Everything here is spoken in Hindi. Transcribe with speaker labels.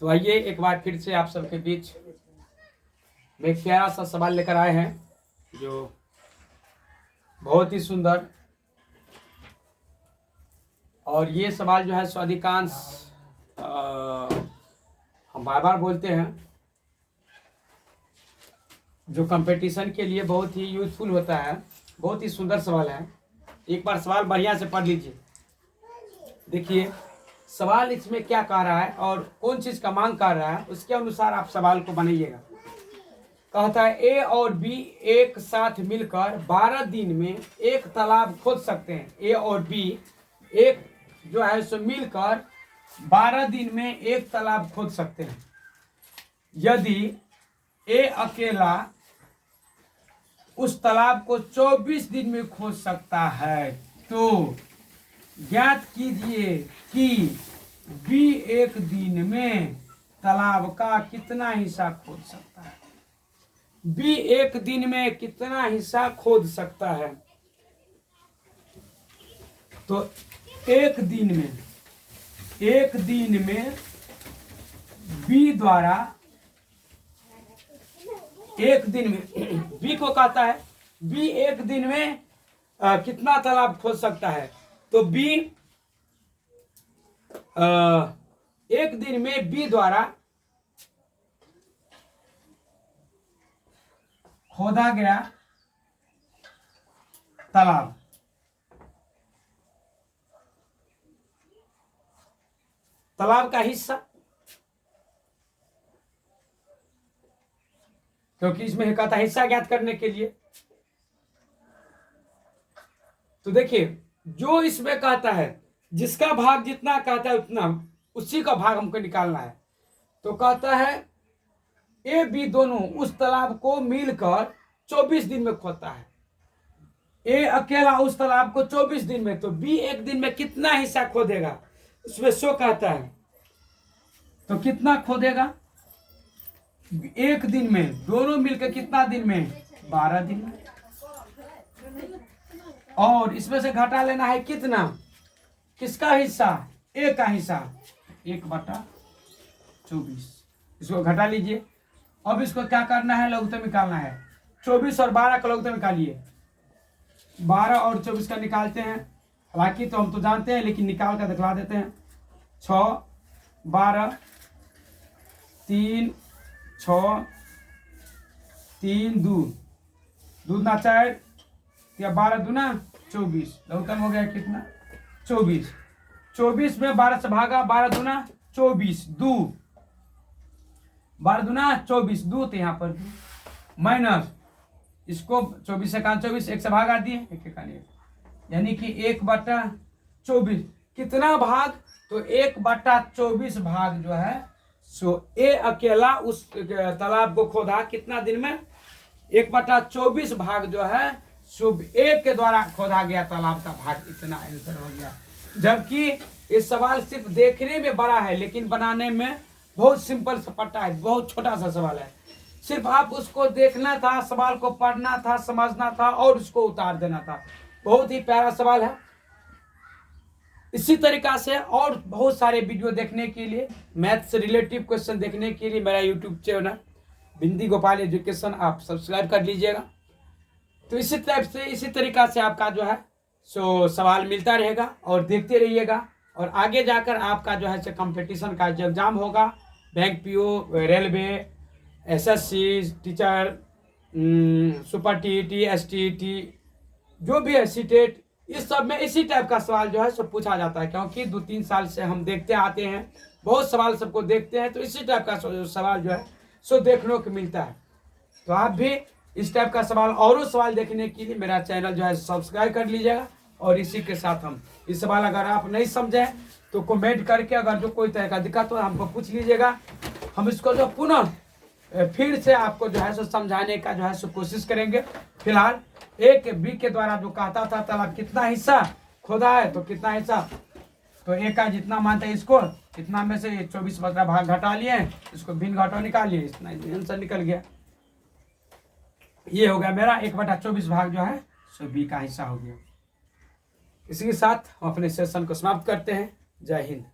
Speaker 1: तो आइए एक बार फिर से आप सबके बीच में एक प्यारा सा सवाल लेकर आए हैं जो बहुत ही सुंदर, और ये सवाल जो है सो अधिकांश हम बार बार बोलते हैं, जो कंपटीशन के लिए बहुत ही यूजफुल होता है। बहुत ही सुंदर सवाल है। एक बार सवाल बढ़िया से पढ़ लीजिए। देखिए सवाल इसमें क्या कह रहा है और कौन चीज़ का मांग कर रहा है, उसके अनुसार आप सवाल को बनाइएगा। कहता है ए और बी एक साथ मिलकर 12 दिन में एक तालाब खोद सकते हैं। ए और बी एक जो है सो मिलकर 12 दिन में एक तालाब खोद सकते हैं। यदि ए अकेला उस तालाब को 24 दिन में खोद सकता है तो ज्ञात कीजिए कि बी एक दिन में तालाब का कितना हिस्सा खोद सकता है। बी एक दिन में कितना हिस्सा खोद सकता है। तो एक दिन में बी द्वारा एक दिन में बी को कहता है बी एक दिन में कितना तालाब खोद सकता है। तो बी एक दिन में बी द्वारा खोदा गया तालाब का हिस्सा, क्योंकि इसमें कहता है हिस्सा ज्ञात करने के लिए। तो देखिए जो इसमें कहता है जिसका भाग जितना कहता है उतना उसी का भाग हमको निकालना है। तो कहता है ए बी दोनों उस तालाब को मिलकर 24 दिन में खोदता है। ए अकेला उस तालाब को 24 दिन में, तो बी एक दिन में कितना हिस्सा खोदेगा उसमें 100 कहता है। तो कितना खोदेगा एक दिन में, दोनों मिलकर कितना दिन में 12 दिन में। और इसमें से घटा लेना है कितना, किसका हिस्सा, ए का हिस्सा 1/24। इसको घटा लीजिए। अब इसको क्या करना है, लघुत्तम निकालना है। 24 और 12 का लघुत्तम निकालिए। 12 और 24 का निकालते हैं, हालांकि तो हम तो जानते हैं लेकिन निकाल कर दिखला देते हैं। 6 12 3 6 3 2 दूना 4 या 12 दूना 24। लघुत्तम हो गया कितना 24। 24 में 12 से भागा, 12 दूना 24 2 12 दूना 24 2, तो यहाँ पर माइनस इसको 24 से 24 एक से भागा दिए, एक यानी कि 1/24 कितना भाग, तो 1/24 भाग जो है सो ए अकेला उस तालाब को खोदा कितना दिन में, 1/24 भाग जो है सो ए के द्वारा खोदा गया तालाब का भाग, इतना आंसर हो गया। जबकि इस सवाल सिर्फ देखने में बड़ा है लेकिन बनाने में बहुत सिंपल सपट्टा है, बहुत छोटा सा सवाल है। सिर्फ आप उसको देखना था, सवाल को पढ़ना था, समझना था और उसको उतार देना था। बहुत ही प्यारा सवाल है। इसी तरीका से और बहुत सारे वीडियो देखने के लिए, मैथ से रिलेटिव क्वेश्चन देखने के लिए मेरा यूट्यूब चैनल बिंदी गोपाल एजुकेशन आप सब्सक्राइब कर लीजिएगा। तो इसी टाइप से इसी तरीका से आपका जो है सो सवाल मिलता रहेगा और देखते रहिएगा। और आगे जाकर आपका जो है सो कंपटीशन का जो एग्जाम होगा, bank PO, railway, SSC, teacher, super TET, STET, जो भी है सीटेट, इस सब में इसी टाइप का सवाल जो है सो पूछा जाता है। क्योंकि 2-3 साल से हम देखते आते हैं, बहुत सवाल सबको देखते हैं, तो इसी टाइप का सवाल जो है सो देखने को मिलता है। तो आप भी इस टाइप का सवाल और सवाल देखने के लिए मेरा चैनल जो है सब्सक्राइब कर लीजिएगा। और इसी के साथ हम इस सवाल अगर आप नहीं समझे तो कमेंट करके अगर जो कोई तरह का दिक्कत हो हमको पूछ लीजिएगा। हम इसको जो पुनः फिर से आपको जो है सो समझाने का जो है सो कोशिश करेंगे। फिलहाल ए के बी के द्वारा जो कहता था तालाब कितना हिस्सा खोदा है, तो कितना हिस्सा, तो ए का जितना मानते हैं इसको, इतना में से 24 भाग घटा लिए, इसको भिन्न घटाव निकालिए, इतना आंसर निकल गया। ये हो गया मेरा 1/24 भाग जो है सो बी का हिस्सा हो गया। इसी के साथ हम अपने सेशन को समाप्त करते हैं। जय हिंद।